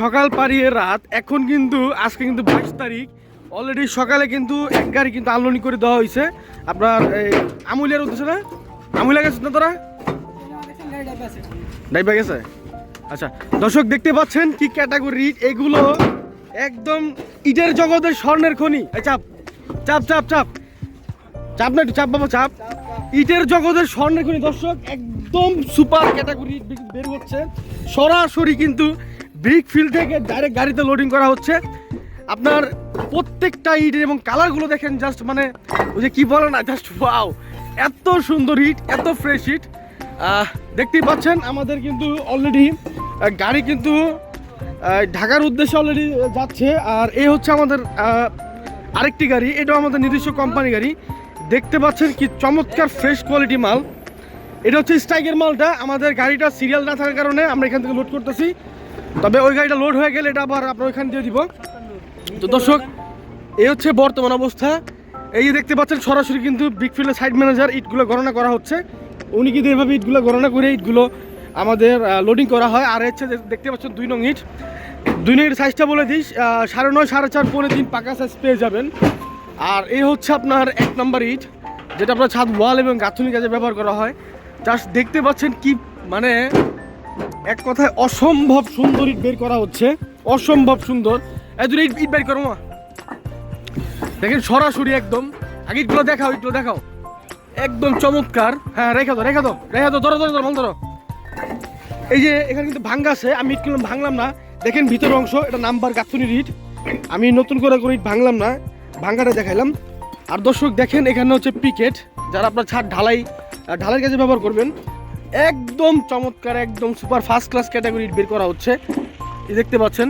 সকাল পাড়িয়ে রাত, এখন কিন্তু আজকে কিন্তু 22 তারিখ। অলরেডি সকালে কিন্তু এক গাড়ি কিন্তু আনলোডিং করে দেওয়া হয়েছে আপনার এই আমুলিয়ার উদ্দেশ্যে। না আমুলিয়া গেছে না তোরা? ডাইবা গেছে। আচ্ছা দর্শক দেখতে পাচ্ছেন কি ক্যাটাগরি এগুলো, একদম ইটের জগতের স্বর্ণের খনি। চাপ চাপ চাপ চাপ চাপ না, একটু চাপ বাবা চাপ। ইটের জগতের স্বর্ণের খনি দর্শক, একদম সুপার ক্যাটাগরি বের হচ্ছে সরাসরি কিন্তু ব্রিক ফিল্ড থেকে ডাইরেক্ট গাড়িতে লোডিং করা হচ্ছে। আপনার প্রত্যেকটা ইট এবং কালারগুলো দেখেন, জাস্ট মানে ওই যে কি বলে না, জাস্ট ওয়াও, এত সুন্দর ইট, এত ফ্রেশ ইট। দেখতেই পাচ্ছেন আমাদের কিন্তু অলরেডি গাড়ি কিন্তু ঢাকার উদ্দেশ্যে অলরেডি যাচ্ছে। আর এই হচ্ছে আমাদের আরেকটি গাড়ি, এটাও আমাদের নিজস্ব কোম্পানি গাড়ি। দেখতে পাচ্ছেন কি চমৎকার ফ্রেশ কোয়ালিটি মাল। এটা হচ্ছে স্ট্রাইকের মালটা। আমাদের গাড়িটা সিরিয়াল না থাকার কারণে আমরা এখান থেকে লোড করতেছি, তবে ওই গাড়িটা লোড হয়ে গেলে এটা আবার আপনার ওইখান দিয়ে দিব। তো দর্শক এই হচ্ছে বর্তমান অবস্থা। এই যে দেখতে পাচ্ছেন সরাসরি কিন্তু ব্রিকফিল্ডের সাইড ম্যানেজার ইটগুলো গণনা করা হচ্ছে। উনি কিন্তু এভাবে ইটগুলো গণনা করে ইটগুলো আমাদের লোডিং করা হয়। আর হচ্ছে দেখতে পাচ্ছেন 2 নং ইট। 2 নং ইট সাইজটা বলে দিই 9.5 4.5 পরে 3 পাকা সাইজ পেয়ে যাবেন। আর এই হচ্ছে আপনার 1 নম্বর ইট, যেটা আপনার ছাদ ওয়াল এবং গাঁথুনি কাজে ব্যবহার করা হয়। জাস্ট দেখতে পাচ্ছেন কি মানে এক কথায় অসম্ভব সুন্দর ইট বের করা হচ্ছে, অসম্ভব সুন্দর। এই দুটো ইট বের করো মা, দেখেন সরাসরি একদম। আগে ইটগুলো দেখাও, ইটগুলো দেখাও, একদম চমৎকার। হ্যাঁ রেখে দাও রেখে দাও রেখে দাও, ধরো ধরো ধরো ধরো। এই যে এখানে কিন্তু ভাঙ্গা আছে, আমি ইটগুলো ভাঙলাম না। দেখেন ভিতরের অংশ, এটা নাম্বার গাঁথুনির ইট, আমি নতুন করে ইট ভাঙলাম না, ভাঙ্গাটা দেখাইলাম। আর দর্শক দেখেন এখানে হচ্ছে পিকেট, যারা আপনার ছাদ ঢালাইয়ের কাজে ব্যবহার করবেন। একদম চমৎকার, একদম সুপার ফার্স্ট ক্লাস ক্যাটাগরি ইট বের করা হচ্ছে, এই দেখতে পাচ্ছেন।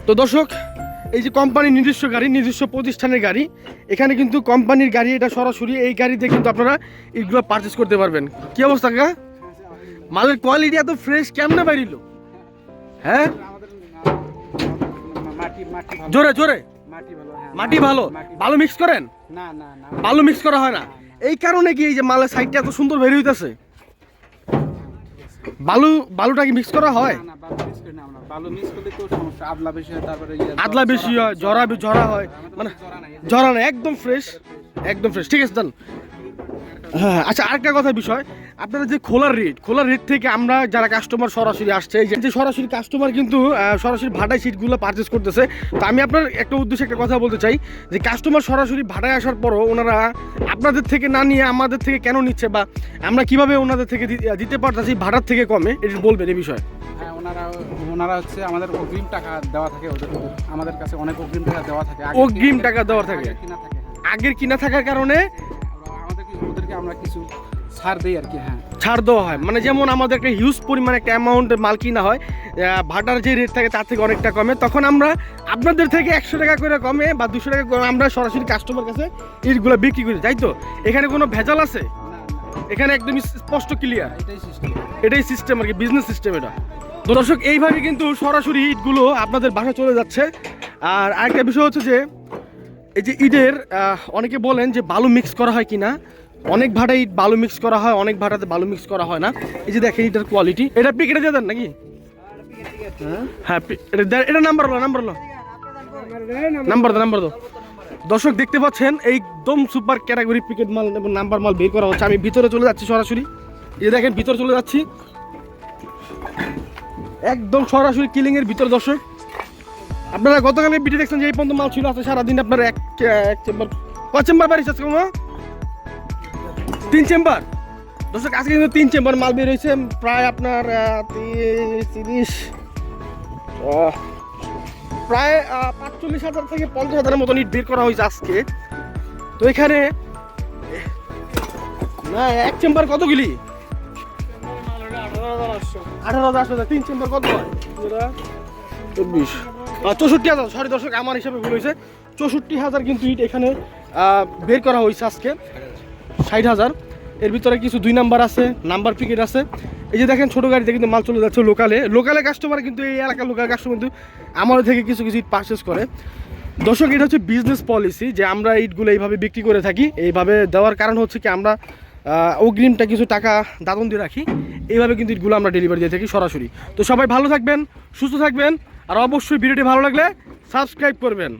তো দর্শক এই যে কোম্পানির নিজস্ব গাড়ি, নিজস্ব প্রতিষ্ঠানের গাড়ি, এখানে কিন্তু কোম্পানির গাড়ি, এটা সরাসরি এই গাড়িতে কিন্তু আপনারা ইটগুলো পারচেস করতে পারবেন। কি অবস্থা কাকা? মালের কোয়ালিটি এত ফ্রেশ কেমনে বাইরিল? হ্যাঁ জোরে জোরে। মাটি ভালো, বালু মিক্স করেন? না না না, বালু মিক্স করা হয় না। এই কারণে কি এই যে মালের সাইডটা এত সুন্দর বের হইতেছে? বালুটা কি মিক্স করা হয়? আদলা বেশি হয়, ঝরা হয়, মানে ঝরা না, একদম ফ্রেশ, একদম ফ্রেশ। ঠিক আছে জান। হ্যাঁ আচ্ছা, আরেকটা কথা বিষয়, আপনারা যে খোলার রেট থেকে আমরা যারা কাস্টমার সরাসরি আসছে, এই যে সরাসরি কাস্টমার কিন্তু সরাসরি ভাড়ায় সিটগুলো পারচেস করতেছে। তো আমি আপনার একটা উদ্দেশ্যে একটা কথা বলতে চাই, যে কাস্টমার সরাসরি ভাড়ায় আসার পরও ওনারা আপনাদের থেকে না নিয়ে আমাদের থেকে কেন নিচ্ছে, বা আমরা কিভাবে ওনাদের থেকে দিতে পারতেছি ভাড়ার থেকে কমে, এটা বলবেন এই বিষয়ে। হ্যাঁ, ওনারা হচ্ছে আমাদের অগ্রিম টাকা দেওয়া থাকে, আমাদের কাছে অনেক অগ্রিম টাকা দেওয়া থাকে, অগ্রিম টাকা দেওয়া থাকে, আগের কিনা থাকার কারণে ওদেরকে আমরা কিছু ছাড় দেই আর কি। হ্যাঁ, ছাড় দেওয়া হয়, মানে যেমন আমাদের একটা হিউজ পরিমাণ একটা অ্যামাউন্টের মাল কিনা হয়, ভাটার যে রেট থাকে তার থেকে অনেকটা কমে, তখন আমরা আপনাদের থেকে 100 টাকা করে কমে বা 200 টাকা করে আমরা সরাসরি কাস্টমার কাছে ইটগুলো বিক্রি করি, তাই তো? এখানে কোনো ভেজাল আছে? এখানে একদম স্পষ্ট ক্লিয়ার, এটাই সিস্টেম আর কি, বিজনেস সিস্টেম এটা। তো দর্শক এইভাবে কিন্তু সরাসরি ইটগুলো আপনাদের বাসায় চলে যাচ্ছে। আর আরেকটা বিষয় হচ্ছে যে এই যে ইটের অনেকে বলেন যে বালু মিক্স করা হয় কিনা, অনেক ভাটায় ইট বালু মিক্স করা হয়, অনেক ভাটাতে বালু মিক্স করা হয় না। এই যে দেখেন ইটের কোয়ালিটি, এটা পিকেটে দিয়ে দেন নাকি? হ্যাঁ এটা নাম্বার দাও। দর্শক দেখতে পাচ্ছেন একদম সুপার ক্যাটাগরি পিকেট মাল এবং নাম্বার মাল বের করা হচ্ছে। আমি ভিতরে চলে যাচ্ছি সরাসরি, এই দেখেন ভিতরে চলে যাচ্ছি, একদম সরাসরি কিলিং এর ভিতর। দর্শক আপনারা গতকালে ভিডিও দেখছেন যে এই পর্যন্ত মাল ছিল, আছে সারাদিন আপনার এক চেম্বার, কয় চেম্বার বাড়িছে আজকে? 3 চেম্বার। দর্শক আজকে কিন্তু 3 চেম্বার মাল বের হয়েছে, প্রায় আপনার 30 প্রায় 45,000 থেকে 50,000-এর মতন ইট বের করা হয়েছে আজকে। তো এখানে না এক চেম্বার কতগুলি? 18,000। 3 চেম্বার কত হয়? 64,000। সরি দর্শক, আমার হিসাবে ভুল হয়েছে, 64,000 কিন্তু ইট এখানে বের করা হয়েছে আজকে। 60,000 এর ভিতরে কিছু 2 নাম্বার আছে, নাম্বার পিকেট আছে। এই যে দেখেন ছোটো গাড়িতে কিন্তু মাল চলে যাচ্ছে লোকালে কাস্টমার কিন্তু এই এলাকার লোকাল কাস্টমার কিন্তু আমাদের থেকে কিছু ইট পারচেস করে। দর্শক এটা হচ্ছে বিজনেস পলিসি, যে আমরা ইটগুলো এইভাবে বিক্রি করে থাকি। এইভাবে দেওয়ার কারণ হচ্ছে কি, আমরা অগ্রিমটা কিছু টাকা দাদন দিয়ে রাখি, এইভাবে কিন্তু ইটগুলো আমরা ডেলিভারি দিয়ে থাকি সরাসরি। তো সবাই ভালো থাকবেন, সুস্থ থাকবেন, আর অবশ্যই ভিডিওটি ভালো লাগলে সাবস্ক্রাইব করবেন।